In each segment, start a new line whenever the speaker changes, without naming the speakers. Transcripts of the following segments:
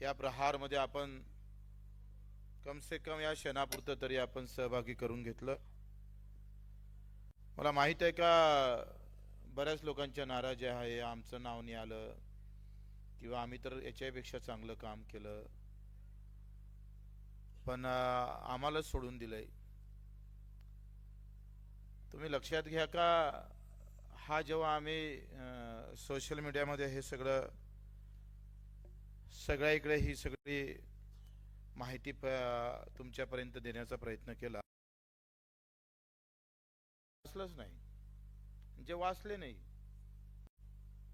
या प्रहारमध्ये आपण कम से कम या क्षणापुरतं तरी आपण सहभागी करून घेतलं। मला माहित आहे का बऱ्याच लोकांच्या नाराजी आहे, आमचं नाव नाही आलं किंवा आम्ही तर याच्यापेक्षा चांगलं काम केलं, पण आम्हाला सोडून दिलंय। तुम्ही लक्षात घ्या का हा जेव्हा आम्ही सोशल मीडियामध्ये हे सगळ्या इकडे ही सगळी माहिती तुमच्यापर्यंत देण्याचा प्रयत्न केला, वाचलंच नाही, जे वाचले नाही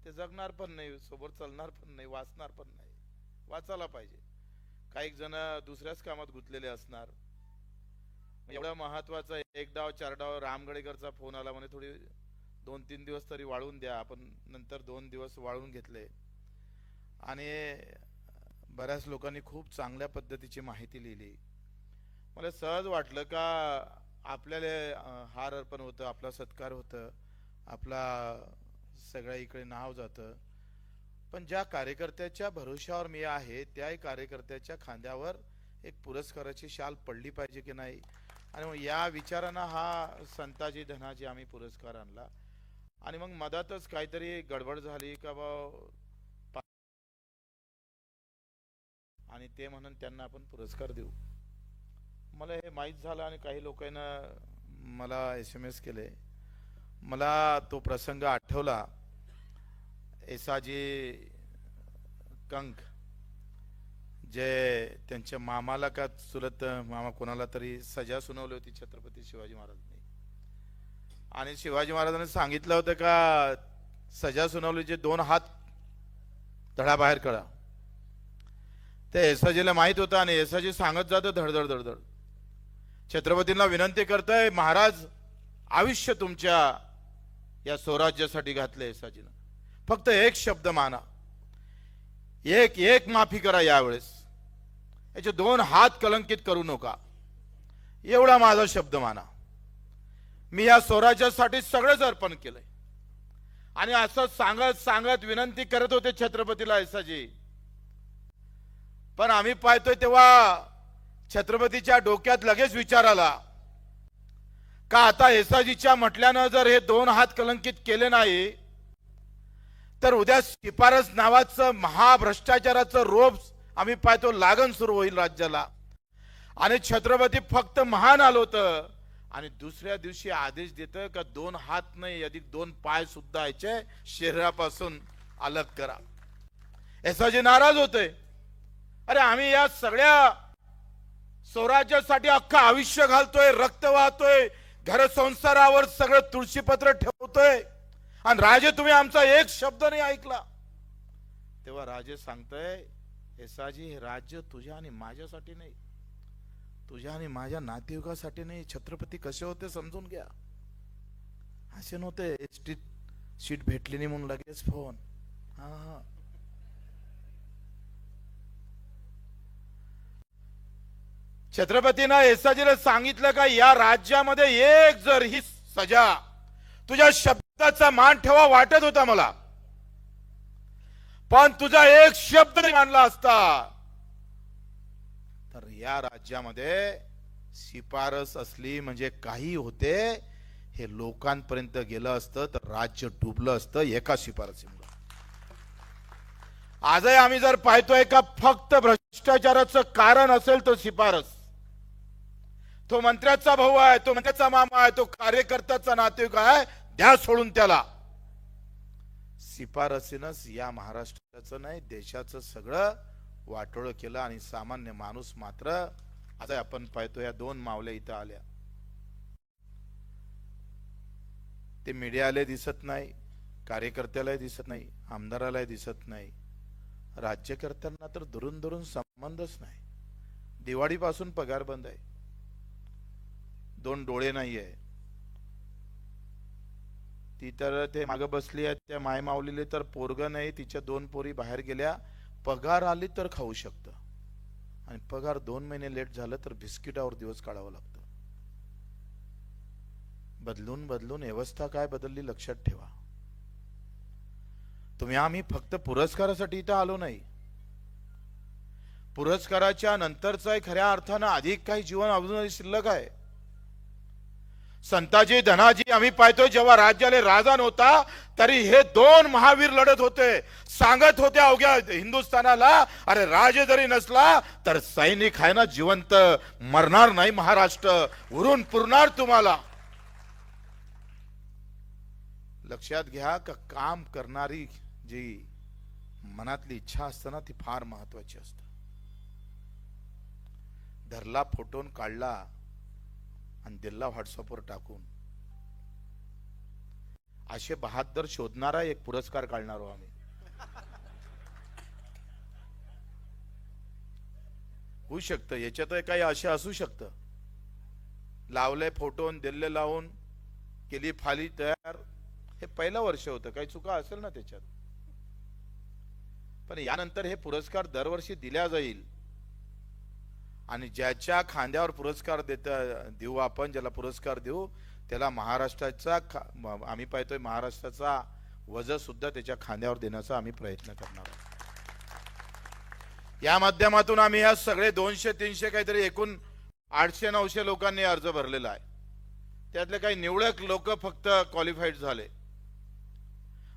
ते जगणार पण नाही, सोबत चालणार पण नाही, वाचणार पण नाही। वाचायला पाहिजे। काही जण दुसऱ्याच कामात गुंतलेले असणार। एवढा महत्वाचा एक डाव चार डाव रामगडेकरचा फोन आला म्हणे थोडी 2-3 दिवस तरी वाळून द्या। आपण नंतर 2 दिवस वाळून घेतले आणि बऱ्याच लोकांनी खूप चांगल्या पद्धतीची माहिती लिहिली। मला सहज वाटलं का आपल्याला हार अर्पण होतं, आपला सत्कार होतं, आपला सगळ्या इकडे नाव जातं, पण ज्या कार्यकर्त्याच्या भरोश्यावर मी आहे त्याही कार्यकर्त्याच्या खांद्यावर एक पुरस्काराची शाल पडली पाहिजे की नाही। आणि मग या विचारानं हा संताजी धनाजी आम्ही पुरस्कार आणला आणि मग मधातच काहीतरी गडबड झाली का आणि ते म्हणून त्यांना आपण पुरस्कार देऊ। मला हे माहीत झालं आणि काही लोकांना मला SMS केले। मला तो प्रसंग आठवला। येसाजी कंक जे त्यांच्या मामाला का चुलत मामा कोणाला तरी सजा सुनावली होती छत्रपती शिवाजी महाराजांनी, आणि शिवाजी महाराजांनी सांगितलं होतं का सजा सुनावली जे 2 हात धडा बाहेर करा। ते येसाजीला माहित होतं आणि येसाजी सांगत जातो धडधड धडधड, छत्रपतींना विनंती करतोय महाराज आयुष्य तुमच्या या स्वराज्यासाठी घातले येसाजीनं, फक्त एक शब्द माना, एक माफी करा यावेळेस, याचे 2 हात कलंकित करू नका, एवढा माझा शब्द माना। मी या स्वराज्यासाठी सगळंच अर्पण केलंय। आणि असं सांगत सांगत विनंती करत होते छत्रपतीला येसाजी, पण आम्ही पाहतोय तेव्हा छत्रपतीच्या डोक्यात लगेच विचार आला का आता येसाजीच्या म्हटल्यानं जर हे 2 हात कलंकित केले नाही तर उद्या शिफारस नावाचं महाभ्रष्टाचाराचं रोप आम्ही पाहतो लागण सुरू होईल राज्याला। आणि छत्रपती फक्त महान आलो होतं आणि दुसऱ्या दिवशी आदेश देतं का 2 हात नाही अधिक 2 पाय सुद्धा याचे शरीरापासून अलग करा। येसाजी नाराज होते, अरे आम्ही या सगळ्या स्वराज्यासाठी अख्खं आयुष्य घालतोय, रक्त वाहतोय, घर संसारावर सगळं तुळशीपत्र ठेवतोय आणि राजे तुम्ही आमचा एक शब्द नाही ऐकला। तेव्हा राजे सांगतोय येसाजी हे राज्य तुझ्या आणि माझ्यासाठी नाही, तुझ्या आणि माझ्या नातेवाईकासाठी नाही। छत्रपती कसे होते समजून घ्या, असे नव्हते सीट भेटली नाही म्हणून लगेच फोन, हा छत्रपतीनं येसाजीला सांगितलं का या राज्यामध्ये एक जर ही सजा, तुझ्या शब्दाचा मान ठेवा वाटत होता मला, पण तुझा एक शब्द मानला असता तर या राज्यामध्ये शिफारस असली म्हणजे काही होते हे लोकांपर्यंत गेलं असतं तर राज्य डुबलं असतं एका शिफारसीमुळे। आजही आम्ही जर पाहतोय का फक्त भ्रष्टाचाराचं कारण असेल तर शिफारस, तो मंत्र्याचा भाऊ आहे, तो मंत्र्याचा मामा आहे, तो कार्यकर्त्याचा नातेवाईक आहे, द्या सोडून त्याला। शिफारसीनच या महाराष्ट्राचं नाही देशाचं सगळं वाटोळं केलं आणि सामान्य माणूस मात्र आज आपण पाहतो या 2 मावल्या इथं आल्या, ते मीडियाला दिसत नाही, कार्यकर्त्याला दिसत नाही, आमदाराला दिसत नाही, राज्यकर्त्यांना तर दुरून दुरून संबंधच नाही। दिवाळीपासून पगार बंद आहे, 2 डोळे नाहीये, ती तर ते मागे बसली आहे त्या माय माऊलीले तर पोरग नाही, तिच्या 2 पोरी बाहेर गेल्या, पगार आली तर खाऊ शकतं आणि पगार 2 महिने लेट झालं तर बिस्किटावर दिवस काढावं लागतं। बदलून बदलून व्यवस्था काय बदलली लक्षात ठेवा। तुम्ही आम्ही फक्त पुरस्कारासाठी इथं आलो नाही, पुरस्काराच्या नंतरचं खऱ्या अर्थानं अधिक काही जीवन अजूनही शिल्लक आहे. संताजी धनाजी आम्ही पाहतोय जेव्हा राज्याला राजा नव्हता तरी हे दोन महावीर लढत होते, सांगत होते अवघ्या हिंदुस्थानाला, अरे राजे जरी नसला तर सैनिक आहे ना जिवंत, मरणार नाही महाराष्ट्र, उरून पुरणार तुम्हाला. लक्षात घ्या का काम करणारी जी मनातली इच्छा असते ना ती फार महत्वाची असते. धरला फोटोन काढला आणि दिल्ला व्हॉट्सअपवर टाकून असे 72 शोधणारा एक पुरस्कार काढणार आहोत आम्ही. होऊ शकतं याच्यात काही असे असू शकतं. लावले फोटोन दिल्ले लावून केली फाली तयार, हे पहिलं वर्ष होतं, काही चुका असेल ना त्याच्यात. पण यानंतर हे पुरस्कार दरवर्षी दिल्या जाईल आणि ज्याच्या खांद्यावर पुरस्कार देऊ आपण, ज्याला पुरस्कार देऊ त्याला महाराष्ट्राचा आम्ही पाहतोय महाराष्ट्राचा वज सुद्धा त्याच्या खांद्यावर देण्याचा आम्ही प्रयत्न करणार आहोत. या माध्यमातून आम्ही या सगळे 200-300 काहीतरी एकूण 800-900 लोकांनी अर्ज भरलेला आहे. त्यातले काही निवडक लोक फक्त क्वालिफाईड झाले.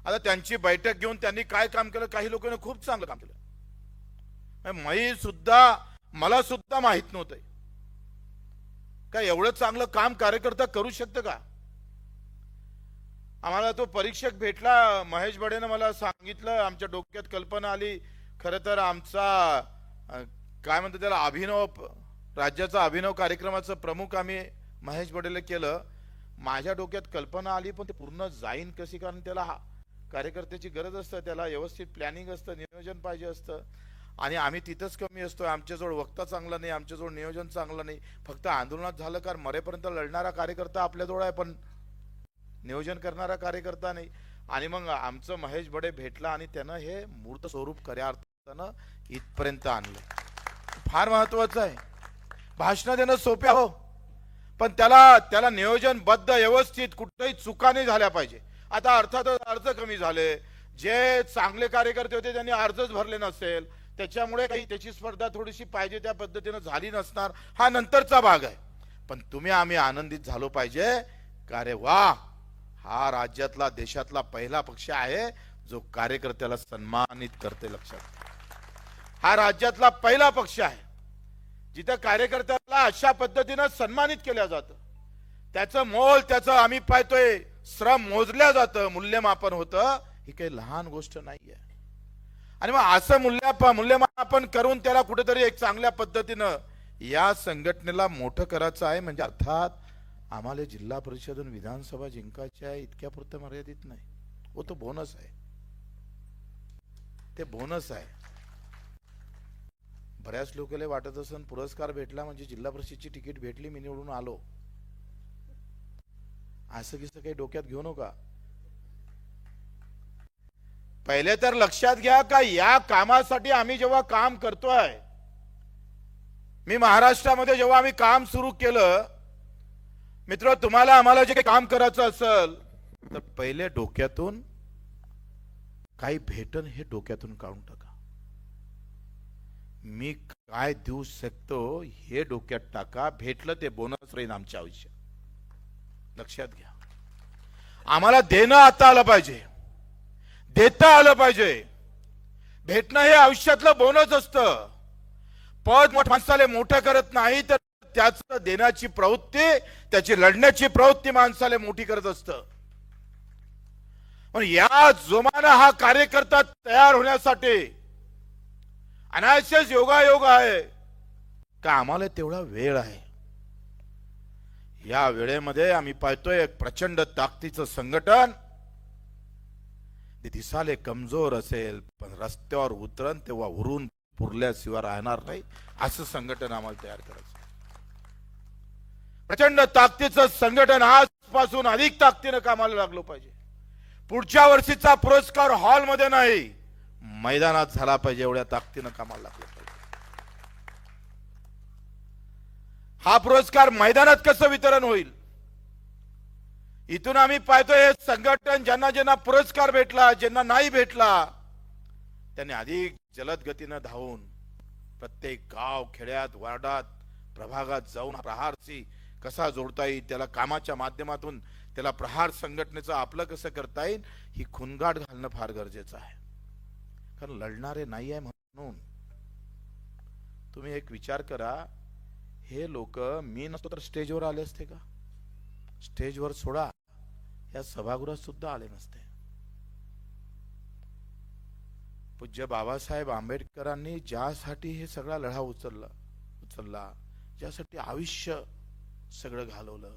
आता त्यांची बैठक घेऊन त्यांनी काय काम केलं, काही लोकांनी खूप चांगलं काम केलं. मला सुद्धा माहित नव्हतं का एवढं चांगलं काम कार्यकर्ता करू शकतं का. आम्हाला तो परीक्षक भेटला, महेश बडेनं मला सांगितलं, आमच्या डोक्यात कल्पना आली. खरं तर आमचा काय म्हणतो त्याला अभिनव, राज्याचा अभिनव कार्यक्रमाचं प्रमुख आम्ही महेश बडेला केलं. माझ्या डोक्यात कल्पना आली पण ते पूर्ण जाईन कशी, कारण त्याला कार्यकर्त्याची गरज असतं, त्याला व्यवस्थित प्लॅनिंग असतं, नियोजन पाहिजे असतं. आणि आम्ही तिथंच कमी असतो. आमच्याजवळ वक्ता चांगला नाही, आमच्याजवळ नियोजन चांगलं नाही. फक्त आंदोलनात झालं कारण मरेपर्यंत लढणारा कार्यकर्ता आपल्याजवळ आहे पण नियोजन करणारा कार्यकर्ता नाही. आणि मग आमचं महेश बडे भेटला आणि त्यानं हे मूर्त स्वरूप खऱ्या अर्थानं इथपर्यंत आणलं. फार महत्वाचं आहे. भाषण देणं सोपे हो, पण त्याला नियोजनबद्ध व्यवस्थित कुठेही चुका नाही झाल्या पाहिजे. आता अर्थातच अर्ज कमी झाले, जे चांगले कार्यकर्ते होते त्यांनी अर्जच भरले नसेल, त्याच्यामुळे काही त्याची स्पर्धा थोडीशी पाहिजे त्या पद्धतीनं झाली नसणार, हा नंतरचा भाग आहे. पण तुम्ही आम्ही आनंदित झालो पाहिजे का रे वा, हा राज्यातला देशातला पहिला पक्ष आहे जो कार्यकर्त्याला सन्मानित करते. लक्षात, हा राज्यातला पहिला पक्ष आहे जिथे कार्यकर्त्याला अशा पद्धतीनं सन्मानित केल्या जातं. त्याचं मोल, त्याचं आम्ही पाहतोय श्रम मोजल्या जातं, मूल्यमापन होतं. ही काही लहान गोष्ट नाहीये. आणि मग असं मूल्यमापन करून त्याला कुठेतरी एक चांगल्या पद्धतीनं या संघटनेला मोठं करायचं आहे. म्हणजे अर्थात आम्हाला जिल्हा परिषद आणि विधानसभा जिंकायची आहे इतक्यापुरतं मर्यादित नाही. वो तो बोनस आहे, ते बोनस आहे. बऱ्याच लोकांना वाटत असेल पुरस्कार भेटला म्हणजे जिल्हा परिषदची तिकीट भेटली, मी निवडून आलो. असं किस्सा काही डोक्यात घेऊ नका. पहिले तर लक्षात घ्या का या कामासाठी आम्ही जेव्हा काम करतोय, मी महाराष्ट्रामध्ये जेव्हा आम्ही काम सुरू केलं, मित्र तुम्हाला आम्हाला जे काही काम करायचं असेल तर पहिले डोक्यातून काही भेटन हे डोक्यातून काढून टाका. मी काय देऊ शकतो हे डोक्यात टाका. भेटलं ते बोनस राहील आमच्या आयुष्यात. लक्षात घ्या, आम्हाला देणं आता आलं पाहिजे, देता आलं पाहिजे. भेटणं हे आयुष्यातलं बोनस असतं. पद माणसाला मोठं करत नाही तर त्याचं देण्याची प्रवृत्ती, त्याची लढण्याची प्रवृत्ती माणसाला मोठी करत असतं. पण या जोमाना हा कार्यकर्ता तयार होण्यासाठी अनायासच योगायोग आहे का आम्हाला तेवढा वेळ आहे. या वेळेमध्ये आम्ही पाहतोय एक प्रचंड ताकदीचं संघटन. ते दिसाले कमजोर असेल पण रस्त्यावर उतरन तेव्हा उरून पुरल्याशिवाय राहणार नाही असं संघटन आम्हाला तयार करायचं. प्रचंड ताकदीचं संघटन आजपासून अधिक ताकदीनं कामाला लागलो पाहिजे. पुढच्या वर्षीचा पुरस्कार हॉलमध्ये नाही मैदानात झाला पाहिजे, एवढ्या ताकदीनं कामाला लागलो पाहिजे. हा पुरस्कार मैदानात कसं वितरण होईल, इथून आम्ही पाहतोय हे संघटन ज्यांना पुरस्कार भेटला, ज्यांना नाही भेटला, त्यांनी अधिक जलद गतीनं धावून प्रत्येक गाव खेड्यात वार्डात प्रभागात जाऊन प्रहारशी कसा जोडता येईल, त्याला कामाच्या माध्यमातून त्याला प्रहार संघटनेचं आपलं कसं करता येईल ही खुणगाठ घालणं फार गरजेचं आहे. कारण लढणारे नाही आहे म्हणून. तुम्ही एक विचार करा, हे लोक मी नसतो तर स्टेजवर आले असते का? स्टेजवर सोडा, या सभागृहात सुद्धा आले नसते. पूज्य बाबासाहेब आंबेडकरांनी ज्यासाठी हे सगळा लढा उचलला, ज्यासाठी आयुष्य सगळं घालवलं,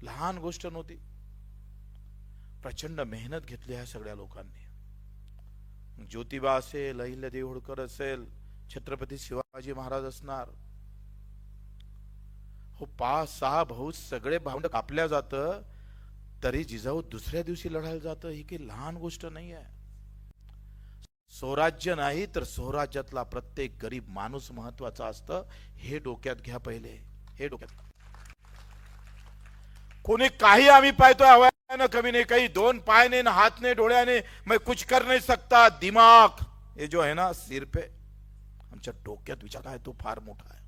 लहान गोष्ट नव्हती. प्रचंड मेहनत घेतली ह्या सगळ्या लोकांनी. ज्योतिबा असेल, अहिल्यादेवी होळकर असेल, छत्रपती शिवाजी महाराज असणार, हो 5-6 भाऊ सगळे भावंड कापल्या जातं तरी जिजाऊ दुसऱ्या दिवशी लढायला जातं, ही काही लहान गोष्ट नाही आहे. स्वराज्य नाही तर स्वराज्यातला प्रत्येक गरीब माणूस महत्वाचा असतं, हे डोक्यात घ्या पहिले, हे डोक्यात. कोणी काही आम्ही पाहतोय हवानं कमी नाही, काही 2 पाय नहीं, हाथ नहीं, डोळ्याने मैं कुछ कर नहीं सकता. दिमाग ये जो है ना सिर पे, आमच्या डोक्यात विचार आहे तो फार मोठा आहे.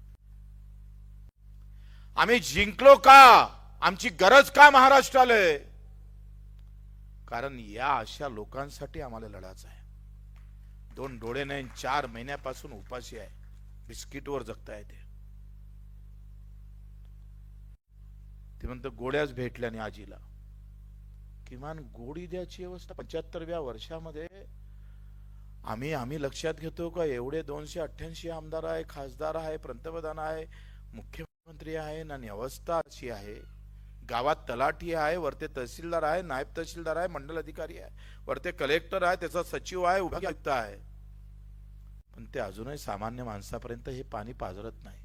आम्ही जिंकलो का, आमची गरज का महाराष्ट्राला, कारण या अशा लोकांसाठी आम्हाला लढायचं आहे. 2 डोळे नाही, 4 महिन्यापासून उपाशी आहे, बिस्किटवर जगताय ते. ते म्हणतं गोळ्याच भेटल्याने आजीला, किमान गोळी द्यायची व्यवस्था 75व्या वर्षामध्ये आम्ही लक्षात घेतो का? एवढे 288 आमदार आहे, खासदार आहे, पंतप्रधान आहे, मुख्यमंत्री आहे, आणि अवस्था अशी आहे, गावात तलाठी आहे, वरते तहसीलदार आहे, नायब तहसीलदार आहे, मंडल अधिकारी आहे, वरते कलेक्टर आहे, त्याचा सचिव आहे, विभागीय आयुक्त आहे, पण ते अजूनही सामान्य माणसापर्यंत हे पाणी पाझरत नाही.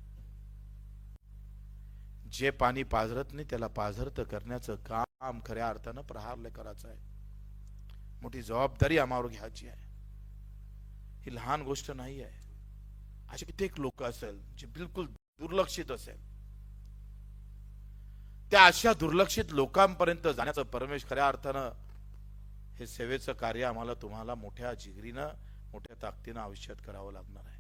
जे पाणी पाझरत नाही त्याला पाझरत करण्याचं काम खऱ्या अर्थानं प्रहारला करायचं आहे. मोठी जबाबदारी आम्हावर घ्यायची आहे, ही लहान गोष्ट नाही आहे. असे कित्येक लोक असेल जे बिलकुल दुर्लक्षित असेल, त्या अशा दुर्लक्षित लोकांपर्यंत जाण्याचं परमेश खऱ्या अर्थानं हे सेवेचं कार्य आम्हाला तुम्हाला मोठ्या जिगरीनं मोठ्या ताकदीनं आयुष्यात करावं लागणार आहे.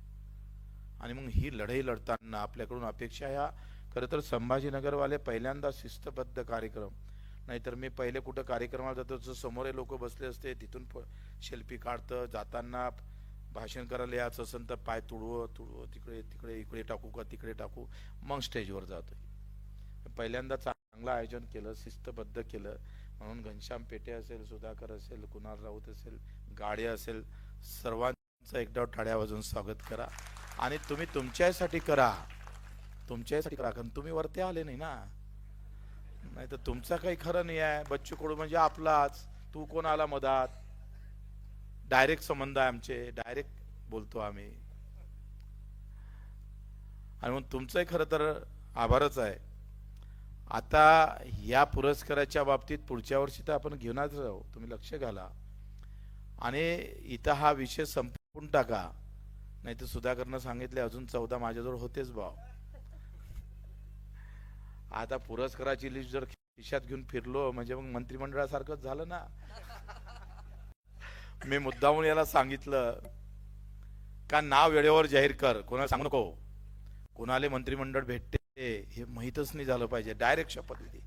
आणि मग ही लढाई लढताना आपल्याकडून अपेक्षा ह्या खरं तर संभाजीनगरवाले पहिल्यांदा शिस्तबद्ध कार्यक्रम, नाहीतर मी पहिले कुठं कार्यक्रमाला जातो समोर लोक बसले असते, तिथून सेल्फी काढतं, जाताना भाषण करायला यायचं असेल तर पाय तुडवं तिकडे तिकडे इकडे टाकू का तिकडे टाकू, मग स्टेजवर जातोय. पहिल्यांदा चांगलं आयोजन केलं, शिस्तबद्ध केलं, म्हणून घनश्याम पेटे असेल, सुधाकर असेल, कुणाल राऊत असेल, गाडे असेल, सर्वांचं एकदा टाळ्या वाजवून स्वागत करा. आणि तुम्ही तुमच्यासाठी करा, तुमच्यासाठी करा, कारण तुम्ही वरती आले नाही ना, नाही तर तुमचं काही खरं नाही आहे. बच्चू कडू म्हणजे आपलाच, तू कोण आला मधात, डायरेक्ट संबंध आहे आमचे, डायरेक्ट बोलतो आम्ही. आणि मग तुमचंही खरं तर आभारच आहे. आता या पुरस्काराच्या बाबतीत पुढच्या वर्षी तर आपण घेऊनच राहू, तुम्ही लक्ष घाला आणि इथं हा विषय संपून टाका, नाही तर सुधाकरनं सांगितले अजून 14 माझ्याजवळ होतेच भाव. आता पुरस्काराची लिस्ट जर खिशात घेऊन फिरलो म्हणजे मग मंत्रिमंडळासारखंच झालं ना. मी मुद्दामून याला सांगितलं का नाव वेळेवर जाहीर कर, कोणाला सांगू नको, कोणाले मंत्रिमंडळ भेटते हे माहीतच नाही झालं पाहिजे, डायरेक्ट शपथ दिली.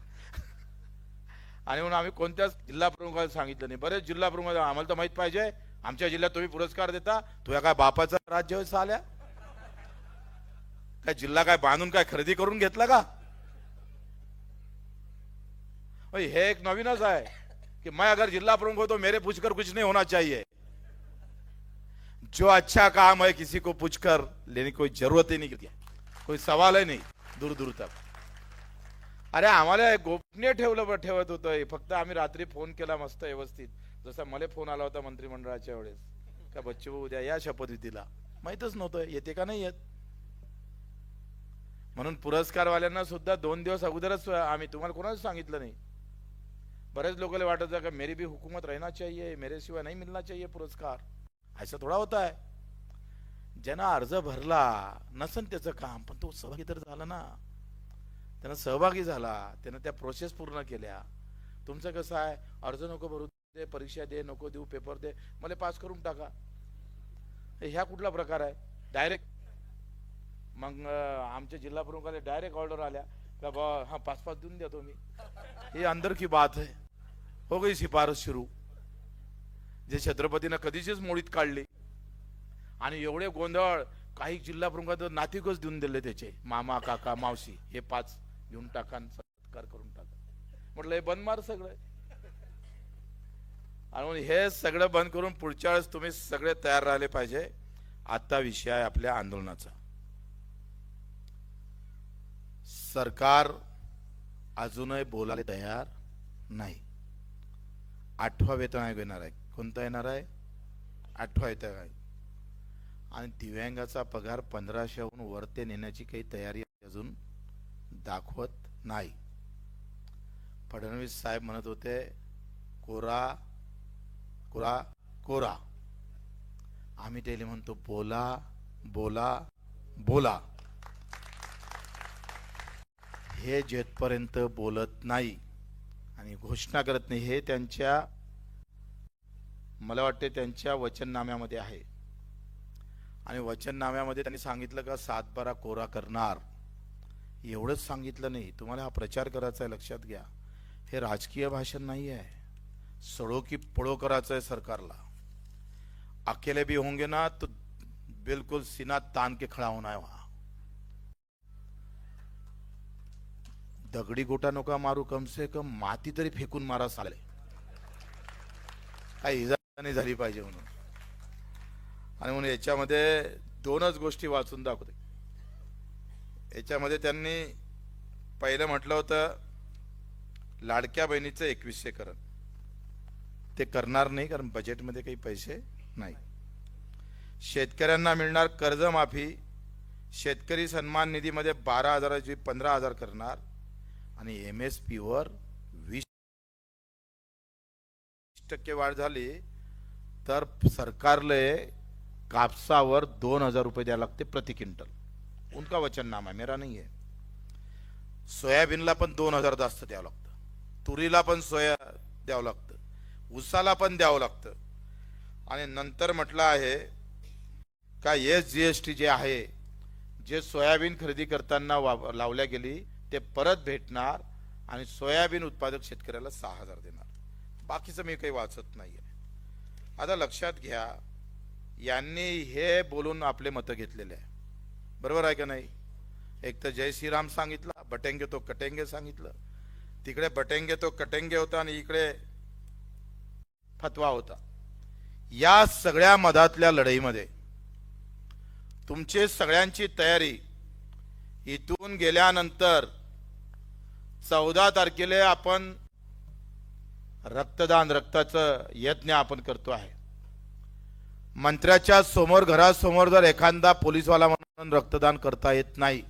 आणि म्हणून आम्ही कोणत्याच जिल्हा प्रमुखाला सांगितलं नाही. बरेच जिल्हा प्रमुख आम्हाला तर माहित पाहिजे, आमच्या जिल्ह्यात तुम्ही पुरस्कार देता, तुझ्या काय बापाचा राज्य आल्या काय, जिल्हा काय बांधून काय खरेदी करून घेतला का? हे एक नवीनच आहे कि मैं अगर जिला प्रमुख हो तो मेरे पूछकर कुछ नहीं होना चाहिए. जो अच्छा काम है किसी को पूछकर लेने की कोई जरूरत ही नहीं, कोई सवाल ही नहीं दूर दूर तक. अरे आम्हाला गोपनीय ठेवत होतं, फक्त आम्ही रात्री फोन केला मस्त व्यवस्थित, जसा मला फोन आला होता मंत्रिमंडळाच्या वेळेस का बच्चू उद्या या शपथविधीला, माहितच नव्हतं येते का नाही येत. म्हणून पुरस्कारवाल्यांना सुद्धा 2 दिवस अगोदरच आम्ही तुम्हाला कोणाच सांगितलं नाही. बरेच लोगों वाटत का मेरी भी हुकूमत रहना चाहिए, मेरे सिवा नहीं मिलना चाहिए पुरस्कार, ऐसा थोड़ा होता है. ज्यांना अर्ज भरला नसन त्याचं काम, पण तो सहभागी तर झाला ना, त्यानं सहभागी झाला, त्यानं त्या प्रोसेस पूर्ण केल्या. तुमचं कसं आहे, अर्ज नको भरू दे, परीक्षा दे नको देऊ, पेपर दे, मला पास करून टाका, ह्या कुठला प्रकार आहे. डायरेक्ट मग आमच्या जिल्हा प्रमुखाला डायरेक्ट ऑर्डर आल्या का बा हा 5-5 देऊन देतो मी. हे अंदर की बात है. हो गई शिफारस सुरू, जे छत्रपतीनं कधीचीच मोडीत काढली. आणि एवढे गोंधळ, काही जिल्हा प्रमुखात नातिकच देऊन दिले त्याचे, मामा काका मावशी हे 5 घेऊन टाका, सत्कार करून टाका. म्हटलं हे बंद मार सगळं. आणि हे सगळं बंद करून पुढच्या वेळेस तुम्ही सगळे तयार राहिले पाहिजे. आता विषय आहे आपल्या आंदोलनाचा. सरकार अजूनही बोलायला तयार नाही. 8वा वेतन आयोग येणार आहे. कोणता येणार आहे? 8वा वेतन आयोग. आणि दिव्यांगाचा पगार 1500हून वरते नेण्याची काही तयारी अजून दाखवत नाही. फडणवीस साहेब म्हणत होते कोरा कोरा कोरा. आम्ही त्याला म्हणतो बोला बोला बोला. हे जेथपर्यंत बोलत नाही आणि घोषणा करत नाही, हे त्यांच्या, मला वाटते त्यांच्या वचननाम्यामध्ये आहे. आणि वचननाम्यामध्ये त्यांनी सांगितलं का 7-12 कोरा करणार, एवढंच सांगितलं नाही. तुम्हाला हा प्रचार करायचा आहे, लक्षात घ्या. हे राजकीय भाषण नाही आहे. सडो की पडो करायचं आहे सरकारला. अकेले भी होंगे ना तो बिल्कुल सीना तान के खड़ा होना है वहां. दगडी गोटा नका मारू, कम से कम माती तरी फेकून मारा साले, काही इजा नाही झाली पाहिजे म्हणून. आणि म्हणून याच्यामध्ये 2च गोष्टी वाचून दाखवते. याच्यामध्ये त्यांनी पहिलं म्हटलं होतं लाडक्या बहिणीचं 2100करण. ते करणार नाही, कारण बजेटमध्ये काही पैसे नाही. शेतकऱ्यांना मिळणार कर्जमाफी, शेतकरी सन्मान निधीमध्ये 12,000ची 15,000 करणार. आणि MSP वर 20% वाढ झाली तर सरकारले कापसावर 2,000 रुपये द्यायला लागते प्रति क्विंटल. उनका वचननामा है, मेरा नहीं है. सोयाबीनला पण 2,000 जास्त द्यावं लागतं, तुरीला पण सोया द्यावं लागतं, ऊसाला पण द्यावं लागतं. आणि नंतर म्हटलं आहे का SGST जे आहे, जे सोयाबीन खरेदी करताना लावल्या गेली ते परत भेटणार. आणि सोयाबीन उत्पादक शेतकऱ्याला 6,000 देणार. बाकीचं मी काही वाचत नाहीये. आता लक्षात घ्या, यांनी हे बोलून आपले मत घेतलेले आहे, बरोबर आहे का नाही? एक तर जय श्रीराम सांगितलं, बटेंगे तो कटेंगे सांगितलं. तिकडे बटेंगे तो कटेंगे होता आणि इकडे फतवा होता. या सगळ्या मधातल्या लढाईमध्ये तुमची सगळ्यांची तयारी इथून गेल्यानंतर 14 तारखेला आपण रक्तदान, रक्ताचं यज्ञ आपण करतो आहे. मंत्र्याच्या समोर, घरासमोर जर एखादा पोलीसवाला म्हणून रक्तदान करता येत नाही,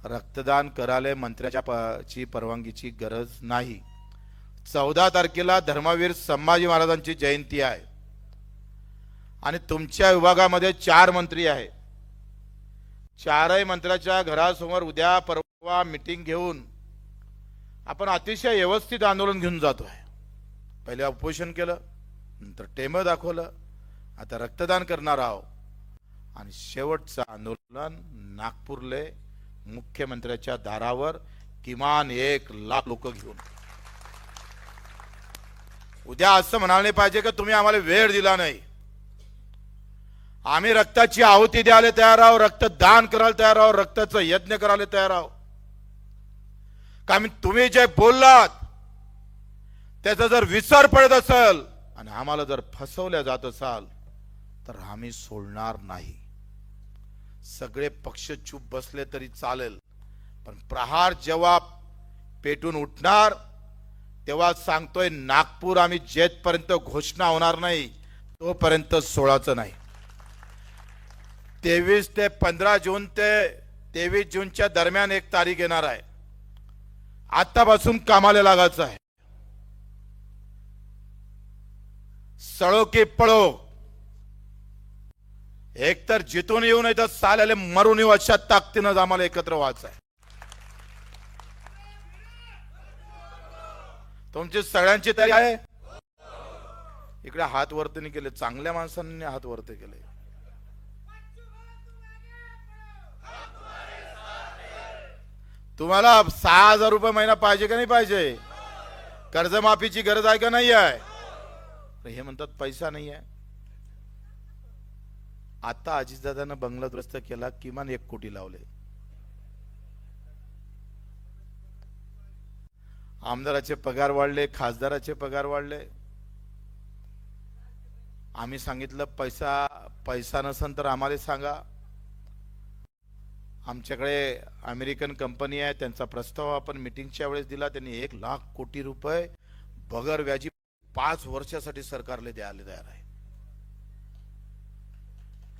रक्तदान करायला मंत्र्याची परवानगीची गरज नाही. 14 तारखेला धर्मवीर संभाजी महाराजांची जयंती आहे आणि तुमच्या विभागामध्ये 4 मंत्री आहे. 4ही मंत्र्याच्या घरासमोर उद्या परवा मीटिंग घेऊन आपण अतिशय व्यवस्थित आंदोलन घेऊन जातो आहे. पहिले उपोषण केलं, नंतर टेम दाखवलं, आता रक्तदान करणार आहोत. आणि शेवटचं आंदोलन नागपूरले मुख्यमंत्र्याच्या दारावर किमान 1,00,000 लोक घेऊन. उद्या असं म्हणाले पाहिजे की तुम्ही आम्हाला वेळ दिला नाही, आम्ही रक्ताची आहुती द्यायला तयार आहोत, रक्तदान करायला तयार आहोत, रक्ताचं यज्ञ करायला तयार आहोत. कारण तुम्ही जे बोललात त्याचा जर विसर पडत असेल आणि आम्हाला जर फसवल्या जात असाल तर आम्ही सोडणार नाही. सगळे पक्ष चूप बसले तरी चालेल, पण प्रहार जेव्हा पेटून उठणार तेव्हा सांगतोय, नागपूर आम्ही जेथपर्यंत घोषणा होणार नाही तोपर्यंत सोडायचं नाही. 23 ते 15 जून ते 23 जूनच्या दरम्यान 1 तारीख येणार आहे. आतापासून कामाला लागायचं आहे. सळो की पळो, एक तर जिथून येऊ नाही तर साल्याला मरून येऊ, अशा ताकदीनं आम्हाला एकत्र व्हायचं आहे. तुमची सगळ्यांची तयारी आहे. इकडे हात वरती केले, चांगल्या माणसांनी हात वरती केले. तुम्हाला 6,000 रुपये महिना पाहिजे का नाही पाहिजे? कर्जमाफीची गरज आहे का नाही आहे? हे म्हणतात पैसा नाही आहे. आता अजितदादांना बंगला दुरुस्त केला, किमान 1 कोटी लावले. आमदाराचे पगार वाढले, खासदाराचे पगार वाढले. आम्ही सांगितलं पैसा नसेल तर आम्हाला सांगा. आमच्याकडे अमेरिकन कंपनी आहे, त्यांचा प्रस्ताव आपण मीटिंगच्या वेळेस दिला. त्यांनी 1,00,000 कोटी रुपये बगर व्याजी 5 वर्षासाठी सरकारला द्यायला तयार आहे.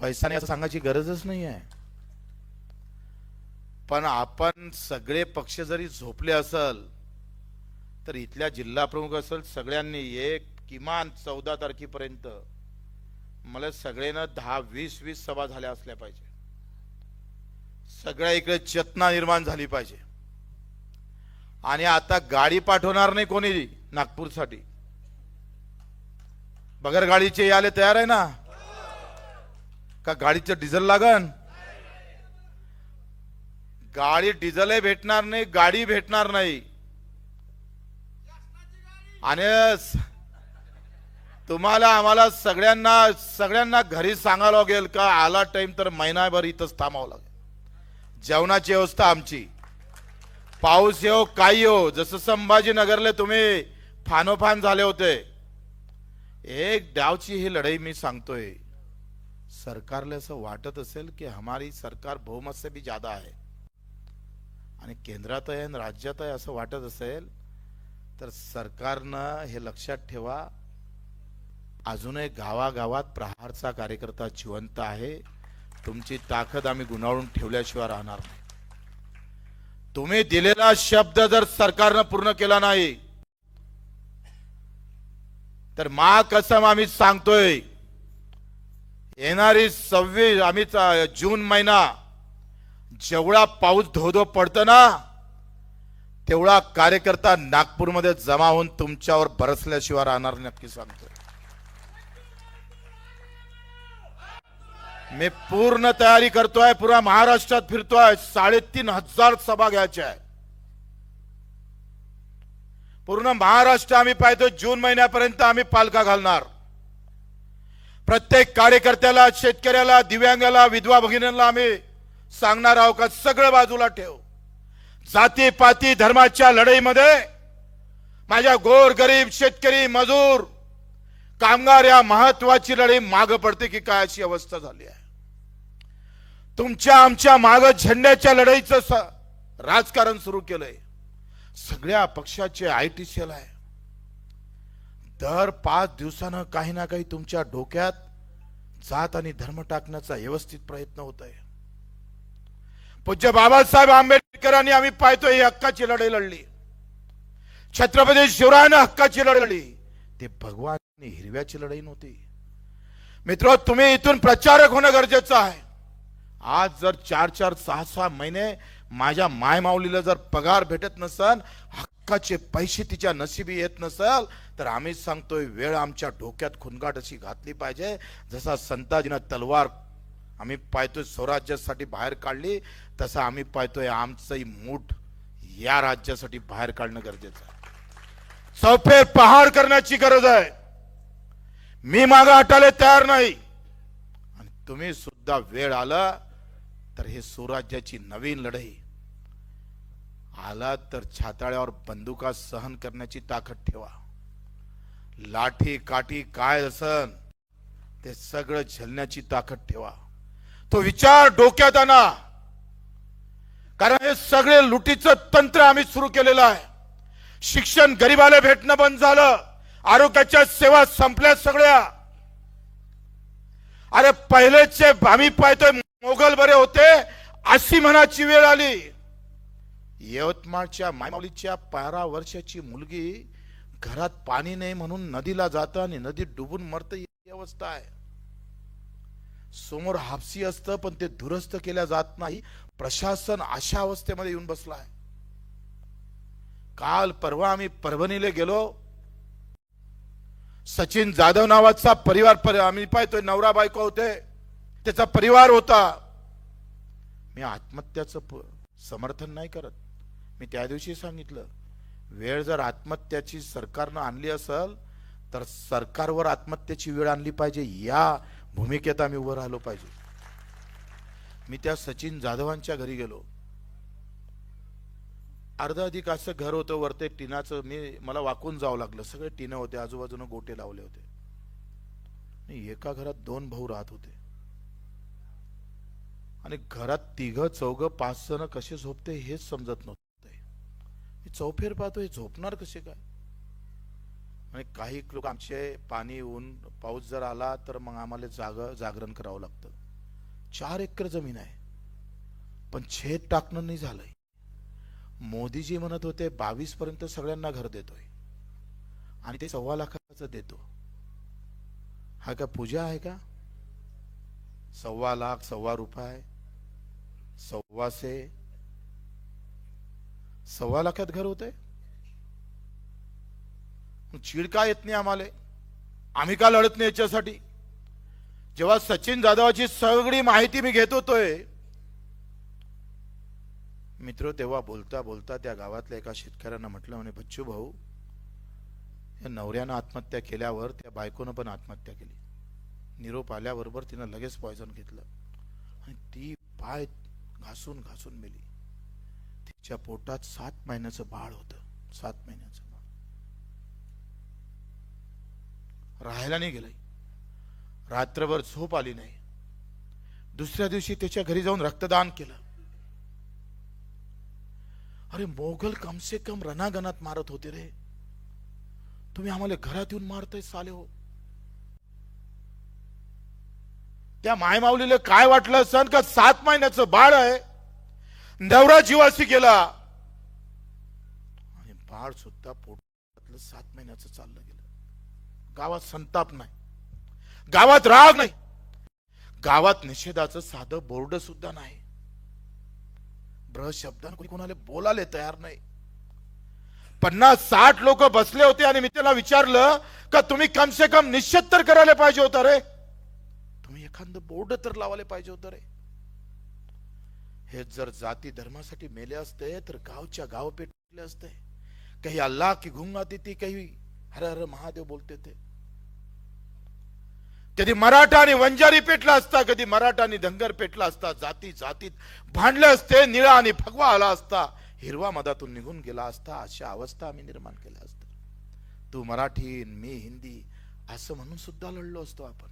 पैसा नाही असं सांगायची गरजच नाही आहे. पण आपण सगळे पक्ष जरी झोपले असल तर इथल्या जिल्हा प्रमुख असेल सगळ्यांनी किमान 14 तारखेपर्यंत मला सगळ्यांना 10-20 सभा झाल्या असल्या पाहिजे. सगळ्या इकडे चेतना निर्माण झाली पाहिजे. आणि आता गाडी पाठवणार नाही कोणी नागपूरसाठी. बगर गाडीचे याले तयार आहे ना? का गाडीचं डिझेल लागन? गाडी डिझेलही भेटणार नाही, गाडी भेटणार नाही. आणि तुम्हाला आम्हाला सगळ्यांना घरी सांगावं लागेल का आला टाइम तर महिनाभर इथंच थांबावं लागेल. जेवणाची व्यवस्था आमची. पाऊस येऊ काही येऊ, जसं संभाजीनगरले तुम्ही फानोफान झाले होते. एक डावची ही लढाई मी सांगतोय. सरकारला असं वाटत असेल की हमारी सरकार बहुमत से भी ज्यादा आहे आणि केंद्रात आहे आणि राज्यात आहे असं वाटत असेल तर सरकारनं हे लक्षात ठेवा. अजूनही गावागावात प्रहारचा कार्यकर्ता जिवंत आहे. तुमची ताकद आम्ही गुणावून ठेवल्याशिवाय राहणार नाही. तुम्ही दिलेला शब्द जर सरकारनं पूर्ण केला नाही तर मा कसम आम्ही सांगतोय, येणारी 26 जून महिना जेवढा पाऊस धोधो पडतो ना तेवढा कार्यकर्ता नागपूरमध्ये जमा होऊन तुमच्यावर बरसल्याशिवाय राहणार नक्की सांगतोय. मी पूर्ण तयारी करतोय, पुरा महाराष्ट्रात फिरतोय. 3,500 सभा घ्यायच्या आहे. पूर्ण महाराष्ट्र आम्ही पाहतो. जून महिन्यापर्यंत आम्ही पालखा घालणार. प्रत्येक कार्यकर्त्याला, शेतकऱ्याला, दिव्यांगाला, विधवा भगिनींना आम्ही सांगणार आहोत का सगळं बाजूला ठेव. जाती पाती धर्माच्या लढाईमध्ये माझ्या गोर गरीब शेतकरी मजूर कामगार या महत्वाची लढाई मागे पडते की काय अशी अवस्था झाली आहे. तुमच्या आमच्या मागे झेंड्याच्या लढाईचं राजकारण सुरू केलंय. सगळ्या पक्षाचे आयटी सेल आहे. दर 5 दिवसानं काही ना काही तुमच्या डोक्यात जात आणि धर्म टाकण्याचा व्यवस्थित प्रयत्न होत आहे. पूज्य बाबासाहेब आंबेडकरांनी आम्ही पाहतोय हक्काची लढाई लढली. छत्रपती शिवरायाने हक्काची लढाई लढली. ते भगवान हिरव्याची लढाई नव्हती. मित्र, तुम्ही इथून प्रचारक होणं गरजेचं आहे. आज जर 4-4, 6-6 महिने माझ्या मायमाऊलीला जर पगार भेटत नसल, हक्काचे पैसे तिच्या नशिबी येत नसल तर आम्ही सांगतोय वेळ आमच्या डोक्यात खुनगाट अशी घातली पाहिजे. जसा संताजीनं तलवार आम्ही पाहतोय स्वराज्यासाठी बाहेर काढली, तसं आम्ही पाहतोय आमचंही मूठ या राज्यासाठी बाहेर काढणं गरजेचं आहे. चौफेर पहार करण्याची गरज आहे. मी मागे हटायला तयार नाही. आणि तुम्ही सुद्धा वेळ आला तर हे स्वराज्याची नवीन लढाई आला तर छाताळ्यावर बंदुका सहन करण्याची ताकद ठेवा. लाठी काठी काय असन ते सगळं झेलण्याची ताकद ठेवा. तो विचार डोक्यात आणा. कारण हे सगळे लुटीचं तंत्र आम्ही सुरू केलेलं आहे. शिक्षण गरीबाला भेटणं बंद झालं. आरोग्याच्या सेवा संपल्या सगळ्या. अरे पहिलेचे आम्ही पाहतोय मोगल बरे होते अशी म्हणाची वेळ आली. यवतमाळच्या मायमाऊलीच्या 12 वर्षाची मुलगी घरात पाणी नाही म्हणून नदीला जात आणि नदीत डुबून मरत ही अवस्था आहे. समोर हापसी असतं पण ते दुरुस्त केल्या जात नाही. प्रशासन अशा अवस्थेमध्ये येऊन बसला आहे. काल परवा आम्ही परभणीला गेलो. सचिन जाधव नावाचा परिवार आम्ही पाहतोय नवरा बायको होते, त्याचा परिवार होता. मी आत्महत्याचं समर्थन नाही करत. मी त्या दिवशी सांगितलं, वेळ जर आत्महत्याची सरकारनं आणली असेल तर सरकारवर आत्महत्याची वेळ आणली पाहिजे, या भूमिकेत आम्ही उभं राहिलो पाहिजे. मी त्या सचिन जाधवांच्या घरी गेलो. अर्धा अधिक असं घर होतं, वरते टिनाचं. मला वाकून जावं लागलं. सगळे टिनं होते, आजूबाजूने गोटे लावले होते. एका घरात 2 भाऊ राहत होते आणि घरात 3 4 5 जण कसे झोपते हेच समजत नव्हते. मी चौफेर पाहतोय, झोपणार कसे काय. आणि काही लोक आमचे पाणी ऊन पाऊस जर आला तर मग आम्हाला जागरण करावं लागतं. 4 एकर जमीन आहे पण छेद टाकणं नाही झालंय. मोदीजी म्हणत होते 22 पर्यंत सगळ्यांना घर देतोय आणि ते 1.25 लाखाचं देतो. हा का पूजा आहे का? 1.25 लाख, 1.25 रुपये, 1.25, 1.25 लाखात घर होते. चीड का येत नाही आम्हाला? आम्ही का लढत नाही याच्यासाठी? जेव्हा सचिन जाधवाची सगळी माहिती मी घेत होतोय मित्र, तेव्हा बोलता बोलता त्या गावातल्या एका शेतकऱ्यानं म्हटलं, म्हणे बच्चू भाऊ, या नवऱ्यानं आत्महत्या केल्यावर त्या बायकोनं पण आत्महत्या केली. निरोप आल्याबरोबर तिनं लगेच पॉयझन घेतलं आणि ती पाय घासून घासून मेली. तिच्या पोटात 7 महिन्याचं बाळ होतं. 7 महिन्याचं बाळ राहायला नाही गेलंय. रात्रभर झोप आली नाही. दुसऱ्या दिवशी त्याच्या घरी जाऊन रक्तदान केलं. अरे मोगल कम से कम रणागणात मारत होते रे, तुम्ही आम्हाला घरात येऊन मारताय साले हो. त्या मायमाऊलीला काय वाटलं असन का 7 महिन्याचं बाळ आहे, नवरा जीवाशी गेला आणि बाळ सुद्धा पोटातलं 7 महिन्याचं चाललं गेलं. गावात संताप नाही, गावात राग नाही, गावात निषेधाचं साधं बोर्ड सुद्धा नाही. शब्दान कोणी कोणाला बोलायला तयार नाही. 50-60 लोक बसले होते आणि मी त्याला विचारलं का तुम्ही कम से कम निश्चित तर करायला पाहिजे होता रे, तुम्ही एखादं बोर्ड तर लावायला पाहिजे होतं रे. हे जर जाती धर्मासाठी मेले असते तर गावच्या गाव पेटले असते. काही अल्लाह की घुंग आती थी, काही हर हर महादेव बोलते थे. कधी मराठा आणि वंजारी पेटला असता, कधी मराठा आणि धनगर पेटला असता. जाती जातीत भांडले असते. निळा आणि भगवा आला असता, हिरवा मधातून निघून गेला असता. अशा अवस्था आम्ही निर्माण केल्या असत्या. तू मराठी मी हिंदी असं म्हणून सुद्धा लढलो असतो आपण.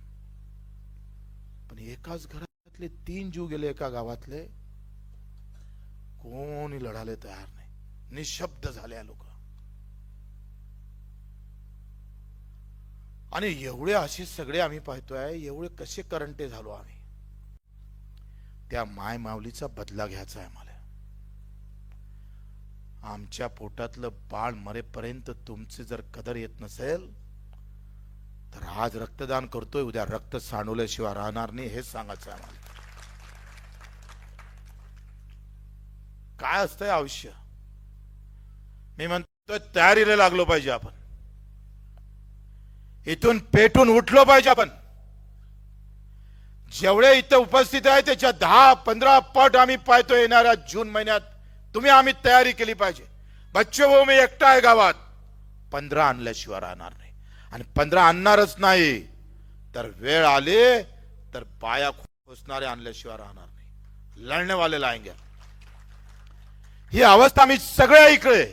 पण एकाच घरातले 3 जीव गेले एका गावातले. कोणी लढायला तयार नाही, निशब्द झाले लोक. आणि एवढे असे सगळे आम्ही पाहतोय, एवढे कसे करंटे झालो आम्ही. त्या माय माऊलीचा बदला घ्यायचा आहे आम्हाला. आमच्या पोटातलं बाळ मरेपर्यंत तुमची जर कदर येत नसेल तर आज रक्तदान करतोय, उद्या रक्त सांडवल्याशिवाय राहणार नाही, हे सांगायचं आहे आम्हाला. काय असतंय आयुष्य? मी म्हणतोय तयारीला लागलो पाहिजे आपण. इथून पेटून उठलो पाहिजे आपण. जेवढे इथे उपस्थित आहे त्याच्या 10-15 पट आम्ही पाहतोय येणाऱ्या जून महिन्यात. तुम्ही आम्ही तयारी केली पाहिजे. बच्चू भाऊ मी एकटा आहे गावात, 15 आणल्याशिवाय राहणार नाही. आणि 15 आणणारच नाही तर वेळ आले तर पाया खोसणारे आणल्याशिवाय राहणार नाही. लढणे वाले लाएंगे. ही अवस्था मी सगळ्या इकडे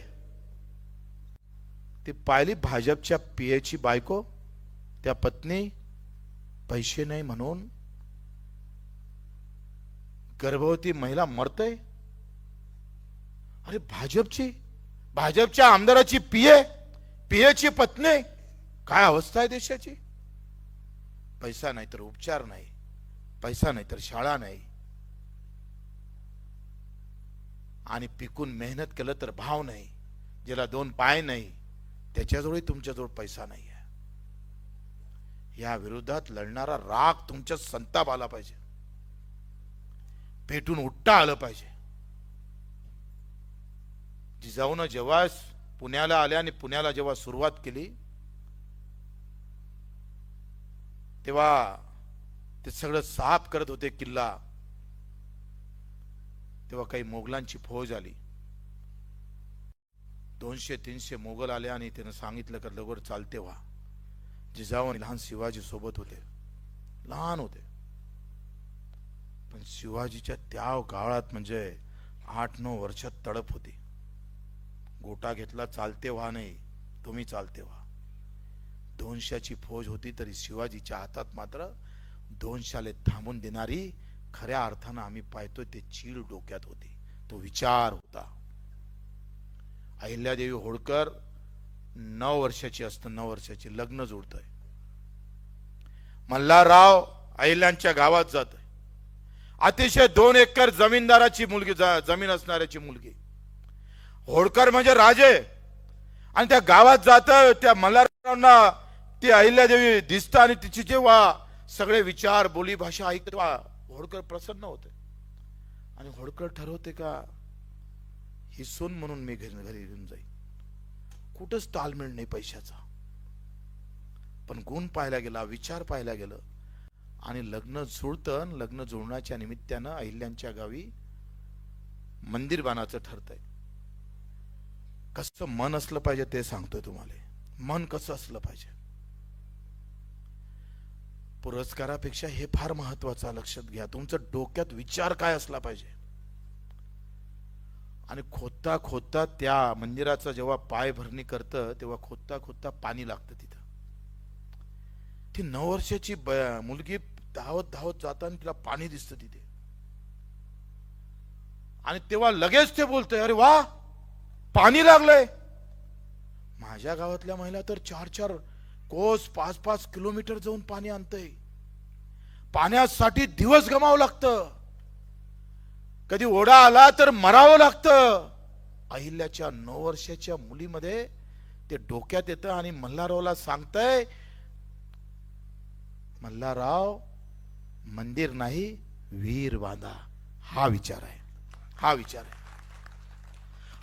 ती पाहिली. भाजपच्या पीएची बायको, त्या पत्नी पैसे नाही म्हणून गर्भवती महिला मरते. अरे भाजपच्या आमदाराची पीएची पत्नी, काय अवस्था आहे देशाची. पैसा नाही तर उपचार नाही, पैसा नाही तर शाळा नाही, आणि पिकून मेहनत केलं तर भाव नाही. ज्याला 2 पाय नाही त्याच्याजवळ तुमच्याजवळ पैसा नाही आहे. या विरोधात लढणारा राग तुमच्या संताप आला पाहिजे, पेटून उठता आलं पाहिजे. जिजाऊनं जेव्हा पुण्याला आल्या आणि पुण्याला जेव्हा सुरुवात केली तेव्हा ते सगळं साफ करत होते किल्ला. तेव्हा काही मोगलांची फौज आली. 200-300 मोगल आले आणि त्यानं सांगितलं का लवकर चालते व्हा. जिजाऊ आणि लहान शिवाजी सोबत होते, लहान होते. पण शिवाजीच्या त्या काळात म्हणजे 8-9 वर्षात तडप होती. गोटा घेतला, चालते व्हा नाही, तुम्ही चालते व्हा. 200ची फौज होती तरी शिवाजीच्या हातात मात्र 200 थांबून देणारी खऱ्या अर्थानं आम्ही पाहतोय ते चीड डोक्यात होती, तो विचार होता. अहिल्यादेवी होळकर 9 वर्षाची असतं, 9 वर्षाची लग्न जोडतोय. मल्हारराव अहिल्यांच्या गावात जातोय. अतिशय 2 एकर जमीनदाराची मुलगी, जमीन असणाऱ्याची मुलगी. होळकर म्हणजे राजे. आणि त्या गावात जात त्या मल्हाररावांना ती अहिल्यादेवी दिसतं आणि तिची जेव्हा सगळे विचार बोली भाषा ऐकत होळकर प्रसन्न होते. आणि होळकर ठरवते का ही सून म्हणून मी घरी घेऊन जाईल. कुठंच ताळमेळ नाही पैशाचा, पण गुण पाहायला गेला, विचार पाहायला गेलं आणि लग्न जुळतं. लग्न जुळण्याच्या निमित्तानं अहिल्यांच्या गावी मंदिर बांधायचं ठरतंय. कसं मन असलं पाहिजे ते सांगतोय तुम्हाला. मन कसं असलं पाहिजे, पुरस्कारापेक्षा हे फार महत्वाचं. लक्षात घ्या, तुमचं डोक्यात विचार काय असला पाहिजे. आणि खोदता खोदता त्या मंदिराचा जेव्हा पाय भरणी करतं तेव्हा खोदता खोदता पाणी लागतं तिथं. ती 9 वर्षाची मुलगी धावत धावत जाताना तिला पाणी दिसतं तिथे. आणि तेव्हा लगेच ते बोलतंय, अरे वा, पाणी लागलंय. माझ्या गावातल्या महिला तर 4-4 कोस 5-5 किलोमीटर जाऊन पाणी आणतंय. पाण्यासाठी दिवस गमावं लागतं, कधी ओढा आला तर मरावं लागतं. अहिल्याच्या 9 वर्षाच्या मुलीमध्ये ते डोक्यात येतं आणि मल्हाररावला सांगतंय, मल्हारराव मंदिर नाही वीर बांधा. हा विचार आहे, हा विचार आहे.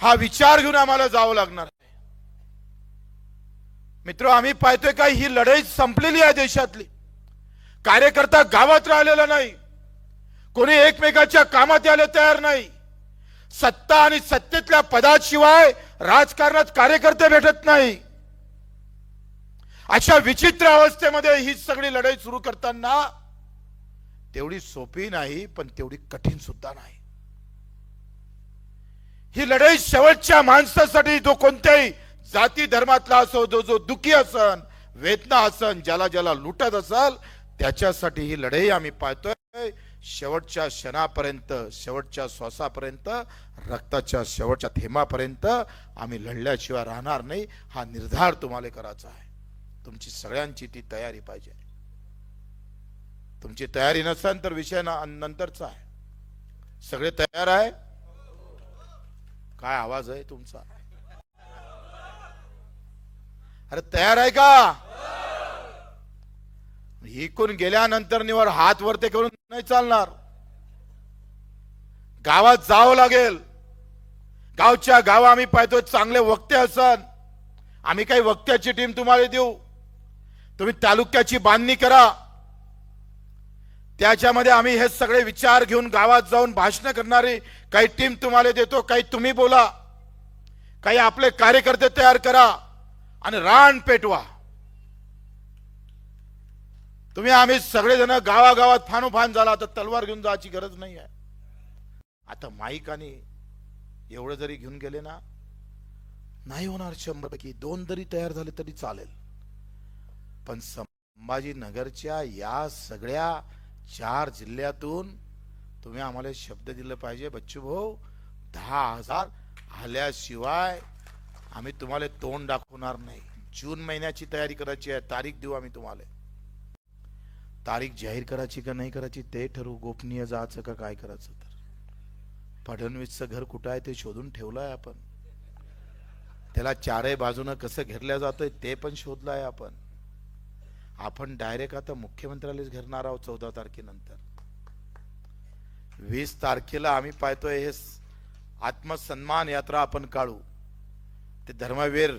हा विचार घेऊन आम्हाला जावं लागणार आहे. मित्र, आम्ही पाहतोय का ही लढाई संपलेली आहे देशातली. कार्यकर्ता गावात राहिलेला नाही, कोणी एकमेकाच्या कामात यायला तयार नाही. सत्ता आणि सत्तेतल्या पदाशिवाय राजकारणात कार्यकर्ते भेटत नाही. अशा विचित्र अवस्थेमध्ये ही सगळी लढाई सुरू करताना तेवढी सोपी नाही, पण तेवढी कठीण सुद्धा नाही. ही लढाई शेवटच्या माणसासाठी, जो कोणत्याही जाती धर्मातला असो, जो दुखी असन, वेदना असन, ज्याला ज्याला लुटत असल, त्याच्यासाठी ही लढाई आम्ही पाहतोय. शेवटच्या क्षणापर्यंत, शेवटच्या श्वासापर्यंत, रक्ताच्या शेवटच्या थेंबापर्यंत आम्ही लढल्याशिवाय राहणार नाही. हा निर्धार तुम्हाला करायचा आहे. तुमची सगळ्यांची ती तयारी पाहिजे. तुमची तयारी नसेल तर विषय नंतरचा आहे. सगळे तयार आहे? काय आवाज आहे तुमचा? अरे तयार आहे का? इकून गेल्यानंतर निवर हात वरते करून नाही चालणार. गावात जावं लागेल. गावच्या गाव आम्ही पाहतो चांगले वक्ते असन, आम्ही काही वक्त्याची टीम तुम्हाला देऊ. तुम्ही तालुक्याची बांधणी करा, त्याच्यामध्ये आम्ही हे सगळे विचार घेऊन गावात जाऊन भाषण करणारी काही टीम तुम्हाला देतो. काही तुम्ही बोला, काही आपले कार्यकर्ते तयार करा आणि रान पेटवा. तुम्ही आम्ही सगळेजण गावागावात फानोफान झाला, आता तलवार घेऊन जायची गरज नाही आहे. आता माईक आणि एवढं जरी घेऊन गेले ना, नाही होणार. 100पैकी 2 जरी तयार झाले तरी चालेल. पण संभाजीनगरच्या या सगळ्या 4 जिल्ह्यातून तुम्ही आम्हाला शब्द दिला पाहिजे, बच्चू भाऊ 10,000 आल्याशिवाय आम्ही तुम्हाला तोंड दाखवणार नाही. जून महिन्याची तयारी करायची आहे. तारीख देऊ आम्ही तुम्हाला. तारीख जाहीर करायची का नाही करायची ते ठरवू. गोपनीय जायचं का काय करायचं. तर फडणवीसचं घर कुठं आहे ते शोधून ठेवलंय आपण. त्याला 4ही बाजूनं कसं घेरल्या जातंय ते पण शोधलंय आपण. आपण डायरेक्ट आता मुख्यमंत्र्यालाच घेरणार आहोत 14 तारखेनंतर. 20 तारखेला आम्ही पाहतोय हे आत्मसन्मान यात्रा आपण काढू. ते धर्मवीर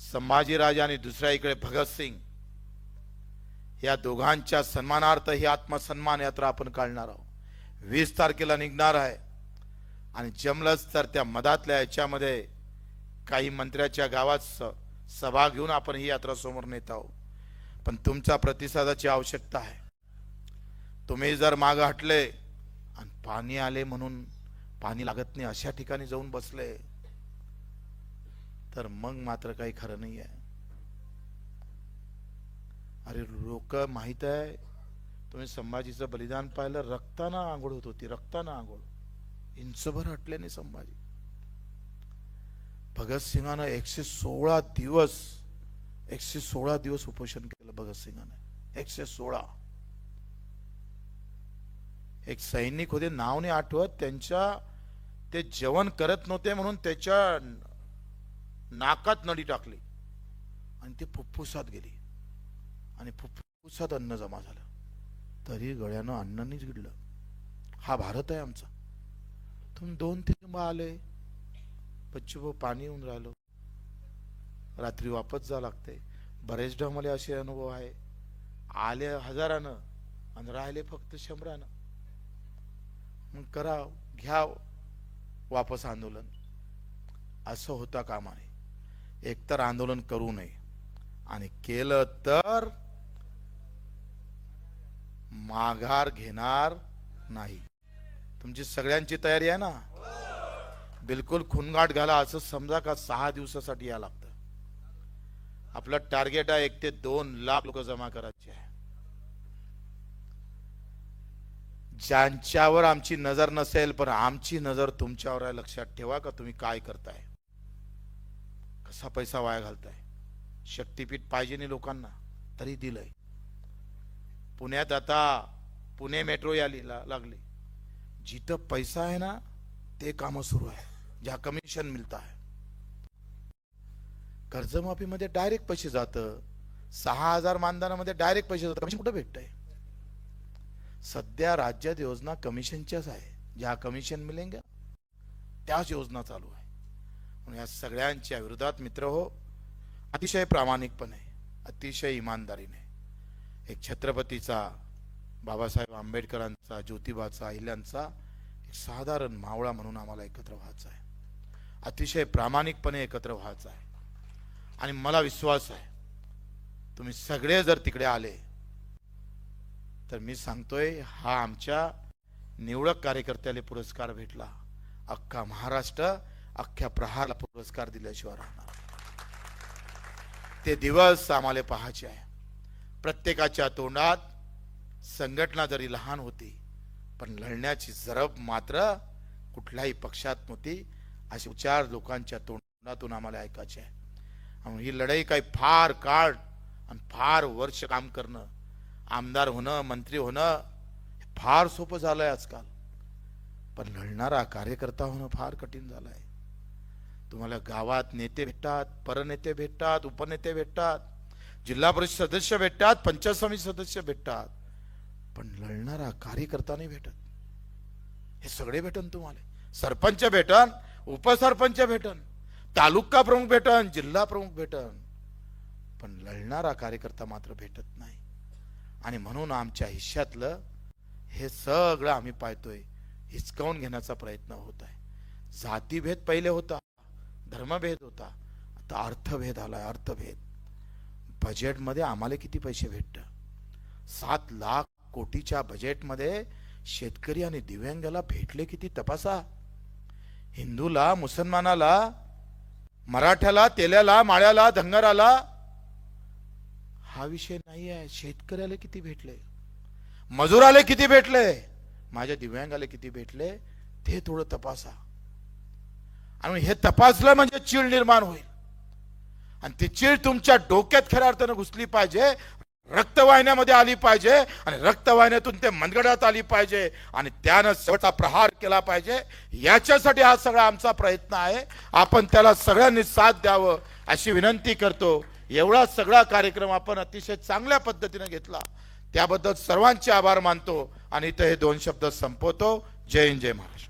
संभाजीराजे आणि दुसऱ्या इकडे भगतसिंग या दोघांच्या सन्मानार्थ ही आत्मसन्मान यात्रा आपण काढणार आहोत. 20 तारखेला निघणार आहे. आणि जमलंच तर त्या मधातल्या याच्यामध्ये काही मंत्र्याच्या गावात सभा घेऊन आपण ही यात्रा समोर नेत आहोत, पण तुमच्या प्रतिसादाची आवश्यकता आहे. तुम्ही जर मागे हटले आणि पाणी आले म्हणून पाणी लागत नाही अशा ठिकाणी जाऊन बसले तर मग मात्र काही खरं नाही आहे. अरे लोक माहित आहे, तुम्ही संभाजीचं बलिदान पाहिलं, रक्ताना आंघोळ होत होती, रक्ताना आंघोळ. इंचभर हटले नाही संभाजी. भगतसिंगानं 116 दिवस उपोषण केलं भगतसिंगानं. 116. एक सैनिक होते, नाव नाही आठवत, ते जेवण करत नव्हते म्हणून त्याच्या नाकात नळी टाकली आणि ते फुफ्फुसात गेली आणि फुफ्फुसात अन्न जमा झालं, तरी गळ्यानं अन्न नाही गिळलं. हा भारत आहे आमचा. तुम्ही 2 थेंब आले, बच्चू पाणी येऊन राहिलो, रात्री वापस जा लागते. बरेचदा मला असे अनुभव आहे, आले हजारानं आणि राहिले फक्त 100. मग करा, घ्या वापस आंदोलन. असं होता कामा नये. एकतर आंदोलन करू नये आणि केलं तर माघार घेणार नाही. तुमची सगळ्यांची तयारी आहे ना? बिलकुल खुणगाट घाला असं समजा का 6 दिवसासाठी या लागतं. आपलं टार्गेट आहे 1 ते 2 लाख लोक जमा करायचे आहे. ज्यांच्यावर आमची नजर नसेल पण आमची नजर तुमच्यावर आहे. लक्षात ठेवा का तुम्ही काय करताय, कसा पैसा वाया घालताय. शक्तीपीठ पाहिजे नाही लोकांना तरी दिलंय. पुण्यात आता पुणे मेट्रो याली लागली. जिथं पैसा आहे ना ते काम सुरू आहे, ज्या कमिशन मिळत आहे. कर्जमाफीमध्ये डायरेक्ट पैसे जातं. 6000 मानधनामध्ये डायरेक्ट पैसे जातात. कमिशन कुठं भेटतंय? सध्या राज्यात योजना कमिशनच्याच आहे. ज्या कमिशन मिळेंगे त्याच योजना चालू आहे. म्हणून या सगळ्यांच्या विरोधात मित्र हो, अतिशय प्रामाणिकपणे, अतिशय इमानदारीने एक छत्रपतीचा, बाबासाहेब आंबेडकरांचा, ज्योतिबाचा, अहिल्याचा एक साधारण मावळा म्हणून आम्हाला एकत्र व्हायचं आहे. अतिशय प्रामाणिकपणे एकत्र व्हायचं आहे. आणि मला विश्वास आहे तुम्ही सगळे जर तिकडे आले तर मी सांगतोय हा आमच्या निवडक कार्यकर्त्याला पुरस्कार भेटला. अख्खा महाराष्ट्र अख्ख्या प्रहारला पुरस्कार दिल्याशिवाय राहणार. ते दिवस आम्हाला पाहायचे आहे. प्रत्येकाच्या तोंडात संघटना जरी लहान होती पण लढण्याची जरब मात्र कुठल्याही पक्षात नव्हती. असे उच्चार लोकांच्या तोंडातून आम्हाला ऐकायचे आहे. आणि ही लढाई काही फार काळ आणि फार वर्ष काम करणं, आमदार होणं, मंत्री होणं फार सोपं झालंय आजकाल, पण लढणारा कार्यकर्ता होणं फार कठीण झालंय. तुम्हाला गावात नेते भेटतात, परनेते भेटतात, उपनेते भेटतात, जिल्हा परिषद सदस्य भेटतात, पंचायत समिती सदस्य भेटतात, पण लढणारा कार्यकर्ता नाही भेटत. हे सगळे भेटन तुम्हाला. सरपंच भेटन, उपसरपंच भेटन, तालुका प्रमुख भेटन, जिल्हा प्रमुख भेटन, पण लढणारा कार्यकर्ता मात्र भेटत नाही. आणि म्हणून आमच्या हिश्श्यातलं हे सगळं आम्ही पाहतोय हिसकावून घेण्याचा प्रयत्न होत आहे. जातीभेद पहिले होता, धर्मभेद होता, आता अर्थभेद आलाय. अर्थभेद. बजेटमध्ये आम्हाला किती पैसे भेटत? 7 लाख कोटीच्या बजेटमध्ये शेतकरी आणि दिव्यांगाला भेटले किती तपासा. हिंदूला, मुसलमानाला, मराठ्याला, तेल्याला, माळ्याला, धंगराला हा विषय नाही आहे. शेतकऱ्याला किती भेटले, मजुराला किती भेटले, माझ्या दिव्यांगाला किती भेटले ते थोडं तपासा. आणि हे तपासलं म्हणजे चीड निर्माण होईल. आणि ती चीड तुमच्या डोक्यात खऱ्या अर्थानं घुसली पाहिजे, रक्तवाहिन्यामध्ये आली पाहिजे आणि रक्तवाहिन्यातून ते मनगडात आली पाहिजे आणि त्यानं शेवटचा प्रहार केला पाहिजे. याच्यासाठी हा सगळा आमचा प्रयत्न आहे. आपण त्याला सगळ्यांनी साथ द्यावं अशी विनंती करतो. एवढा सगळा कार्यक्रम आपण अतिशय चांगल्या पद्धतीने घेतला, त्याबद्दल सर्वांचे आभार मानतो आणि इथे हे 2 शब्द संपवतो. जय हिंद, जय महाराष्ट्र.